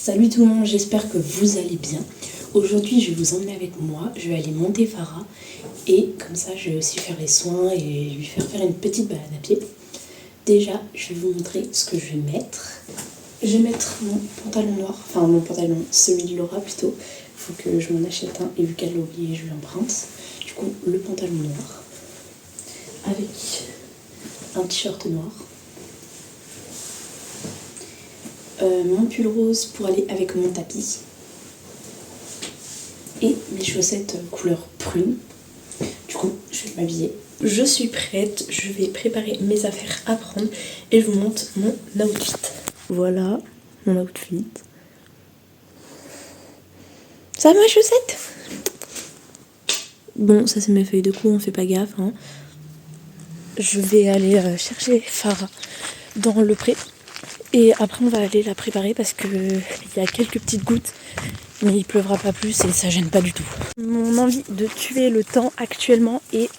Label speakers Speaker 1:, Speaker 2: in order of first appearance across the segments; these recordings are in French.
Speaker 1: Salut tout le monde, j'espère que vous allez bien. Aujourd'hui, je vais vous emmener avec moi. Je vais aller monter Farah et comme ça, je vais aussi faire les soins et lui faire une petite balade à pied. Déjà, je vais vous montrer ce que je vais mettre. Je vais mettre mon pantalon noir, enfin mon pantalon, celui de Laura plutôt. Il faut que je m'en achète un et vu qu'elle l'a oublié, je lui emprunte. Du coup, le pantalon noir avec un t-shirt noir. Mon pull rose pour aller avec mon tapis et mes chaussettes couleur prune. Du coup, je vais m'habiller. Je suis prête, je vais préparer mes affaires à prendre et je vous montre mon outfit. Voilà mon outfit. Ça va ma chaussette? Bon, ça c'est mes feuilles de cou, on fait pas gaffe. Hein. Je vais aller chercher Farah dans le pré. Et après on va aller la préparer parce qu'il y a quelques petites gouttes. Mais il pleuvra pas plus et ça gêne pas du tout. Mon envie de tuer le temps actuellement est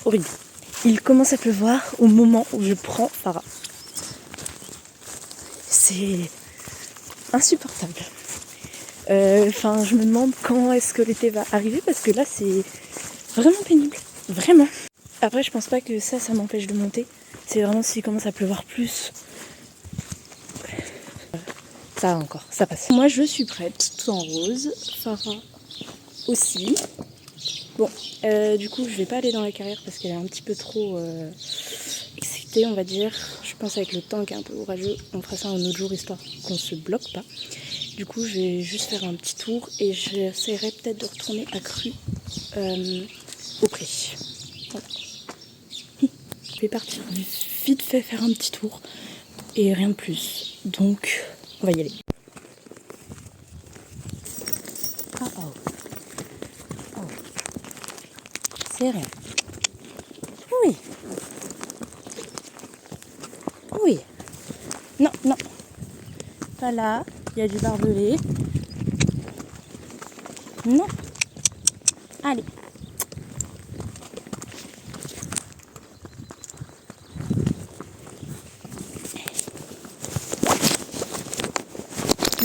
Speaker 1: horrible. Il commence à pleuvoir au moment où je prends Farah. C'est insupportable. Enfin, je me demande quand est-ce que l'été va arriver parce que là c'est vraiment pénible. Vraiment. Après je pense pas que ça m'empêche de monter. C'est vraiment s'il commence à pleuvoir plus. Ça encore, ça passe. Moi je suis prête, tout en rose. Farah aussi. Bon, du coup je vais pas aller dans la carrière parce qu'elle est un petit peu trop excitée on va dire. Je pense avec le temps qui est un peu orageux, on fera ça un autre jour histoire qu'on se bloque pas. Du coup je vais juste faire un petit tour et j'essaierai peut-être de retourner à Cru au pré. Voilà. Je vais partir vite fait faire un petit tour et rien de plus. Donc on va y aller. Ah oh. Oh. C'est rien. Oui. Oui. Non, non. Pas là. Il y a du barbelé. Non. Allez.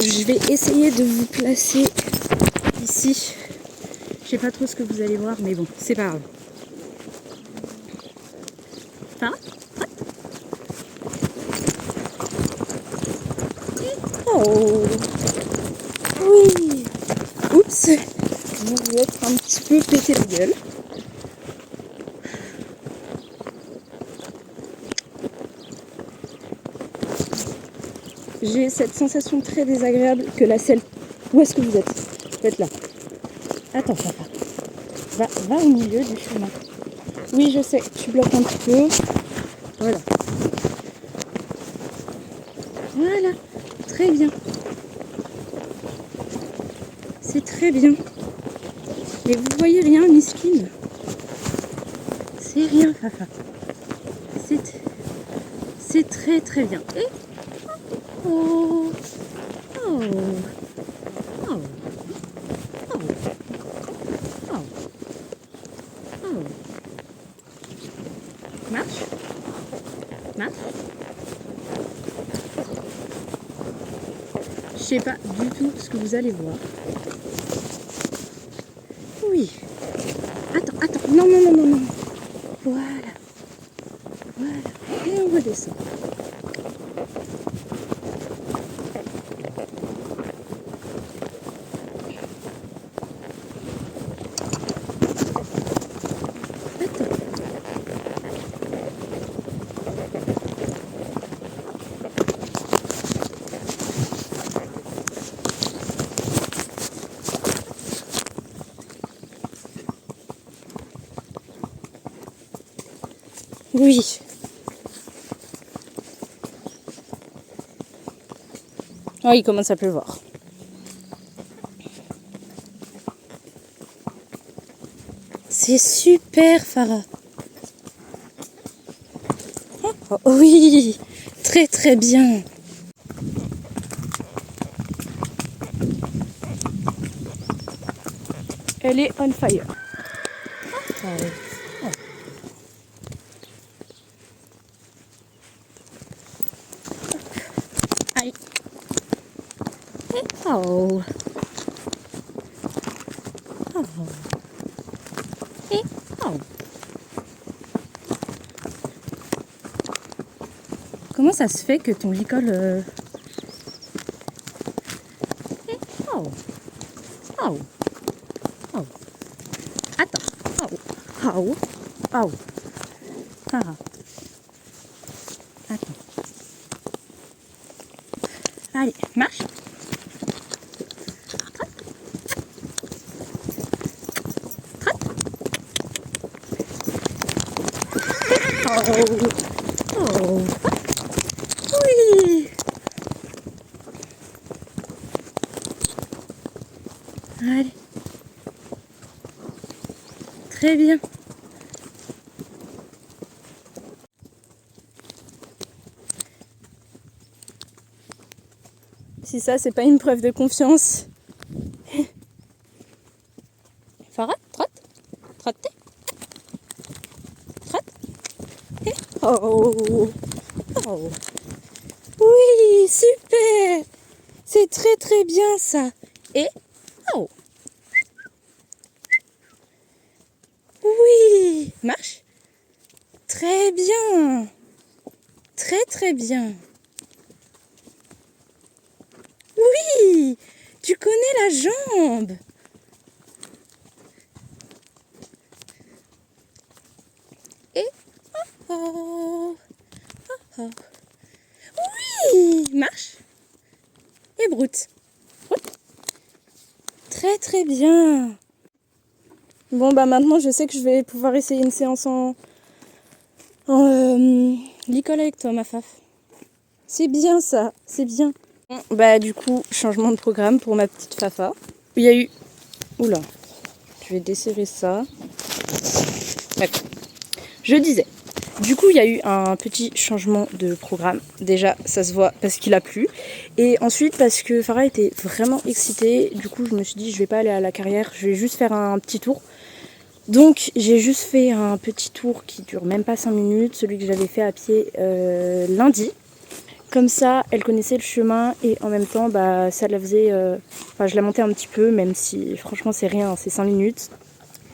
Speaker 1: Je vais essayer de vous placer ici. Je sais pas trop ce que vous allez voir, mais bon, c'est pas grave. Hein? Oh oui. Oups. Vous vous êtes un petit peu pété la gueule. J'ai cette sensation très désagréable que la selle. Où est-ce que vous êtes? Vous êtes là. Attends, papa. Va au milieu du chemin. Oui, je sais, tu bloques un petit peu. Voilà. Voilà. Très bien. C'est très bien. Mais vous voyez rien, Miskine? C'est rien, Fafa. C'est très très bien. Et oh, oh, oh, oh, oh, oh. Marche. Marche. Je sais pas du tout ce que vous allez voir. Oui. Attends. Non. Voilà. Et on redescend. Attends. Oui. Oh, il commence à pleuvoir. C'est super, Farah. Oh, oui, très très bien. Elle est on fire. Oh. Oh. Allez. Oh. Oh. Et oh. Comment ça se fait que ton licol... Oh. Oh. Oh. Attends. Oh. Oh. Oh. Ah. Attends. Allez, marche. Oh. Oh. Oui. Allez. Très bien. Si ça, c'est pas une preuve de confiance. Farah, trotte. Trotte. Trotte. Oh. Oh. Oui, super. C'est très très bien ça. Et oh. Oui, marche. Très bien. Très très bien. Oui, tu connais la jambe. Et oh. Oh. Oui, marche. Et broute. Broute. Très très bien. Bon bah maintenant je sais que je vais pouvoir essayer une séance en licol avec toi ma faf. C'est bien ça, c'est bien. Bon, bah du coup, changement de programme pour ma petite Fafa. Il y a eu... Oula, je vais desserrer ça. D'accord. Je disais, du coup il y a eu un petit changement de programme. Déjà, ça se voit parce qu'il a plu. Et ensuite parce que Farah était vraiment excitée. Du coup je me suis dit je vais pas aller à la carrière, je vais juste faire un petit tour. Donc j'ai juste fait un petit tour qui dure même pas 5 minutes, celui que j'avais fait à pied lundi. Comme ça, elle connaissait le chemin et en même temps, bah, ça la faisait... Enfin, je la montais un petit peu, même si franchement c'est rien, c'est 5 minutes.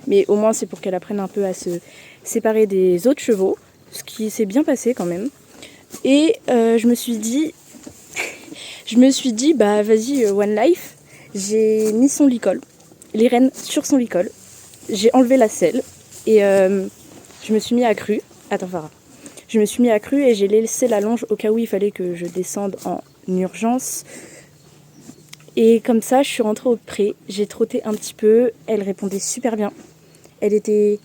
Speaker 1: Mais au moins c'est pour qu'elle apprenne un peu à se séparer des autres chevaux, ce qui s'est bien passé quand même. Et je me suis dit, bah vas-y, One Life, j'ai mis son licol, les rênes sur son licol. J'ai enlevé la selle et je me suis mis à cru. Attends Farah. Je me suis mis à cru et j'ai laissé la longe au cas où il fallait que je descende en urgence. Et comme ça, je suis rentrée au pré. J'ai trotté un petit peu. Elle répondait super bien. Elle était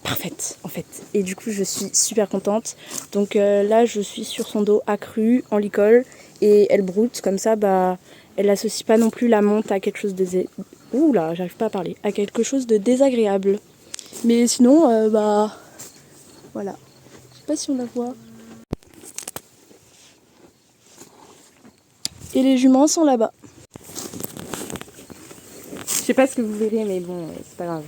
Speaker 1: parfaite en fait. Et du coup, je suis super contente. Donc là, je suis sur son dos accru en licol et elle broute. Comme ça, bah, elle n'associe pas non plus la monte à quelque chose de... Ouh là, j'arrive pas à parler. À quelque chose de désagréable. Mais sinon, bah... Voilà. Je sais pas si on la voit. Et les juments sont là-bas. Je sais pas ce que vous verrez, mais bon, c'est pas grave.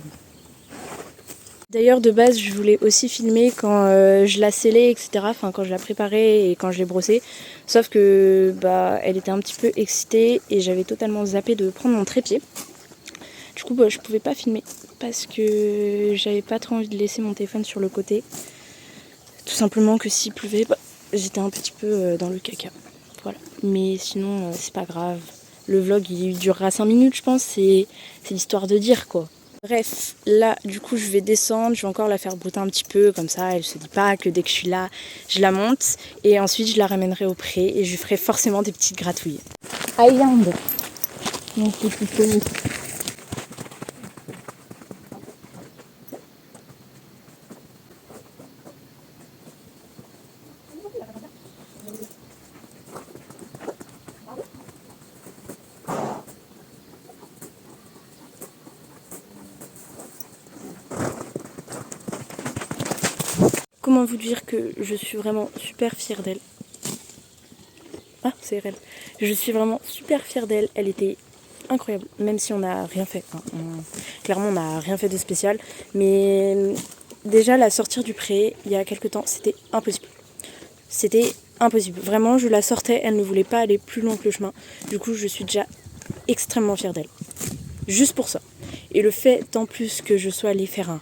Speaker 1: D'ailleurs, de base, je voulais aussi filmer quand je la scellais, etc. Enfin, quand je la préparais et quand je l'ai brossée. Sauf que, bah, elle était un petit peu excitée et j'avais totalement zappé de prendre mon trépied. Du coup, bah, je pouvais pas filmer parce que j'avais pas trop envie de laisser mon téléphone sur le côté. Tout simplement que s'il pleuvait, bah, j'étais un petit peu dans le caca. Voilà. Mais sinon, c'est pas grave. Le vlog, il durera 5 minutes, je pense. C'est l'histoire de dire, quoi. Bref, là, du coup, je vais descendre. Je vais encore la faire brouter un petit peu. Comme ça, elle se dit pas que dès que je suis là, je la monte. Et ensuite, je la ramènerai au pré. Et je lui ferai forcément des petites gratouilles. Island. Donc, c'est plutôt... Comment vous dire que je suis vraiment super fière d'elle. Ah, c'est elle. Je suis vraiment super fière d'elle. Elle était incroyable, même si on n'a rien fait. Hein. Clairement, on n'a rien fait de spécial. Mais déjà, la sortir du pré, il y a quelques temps, c'était impossible. C'était impossible. Vraiment, je la sortais, elle ne voulait pas aller plus loin que le chemin. Du coup, je suis déjà extrêmement fière d'elle. Juste pour ça. Et le fait en plus que je sois allée faire un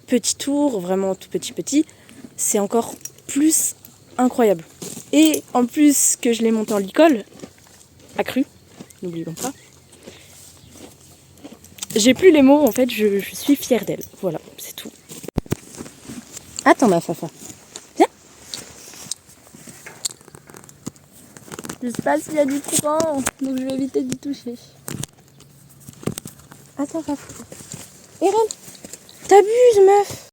Speaker 1: petit tour, vraiment tout petit, c'est encore plus incroyable. Et en plus que je l'ai montée en licol, accru, n'oublions pas. J'ai plus les mots, en fait, je suis fière d'elle. Voilà, c'est tout. Attends ma Fafa. Viens. Je sais pas s'il y a du courant, donc je vais éviter d'y toucher. Attends Fafa. Eren, t'abuses meuf.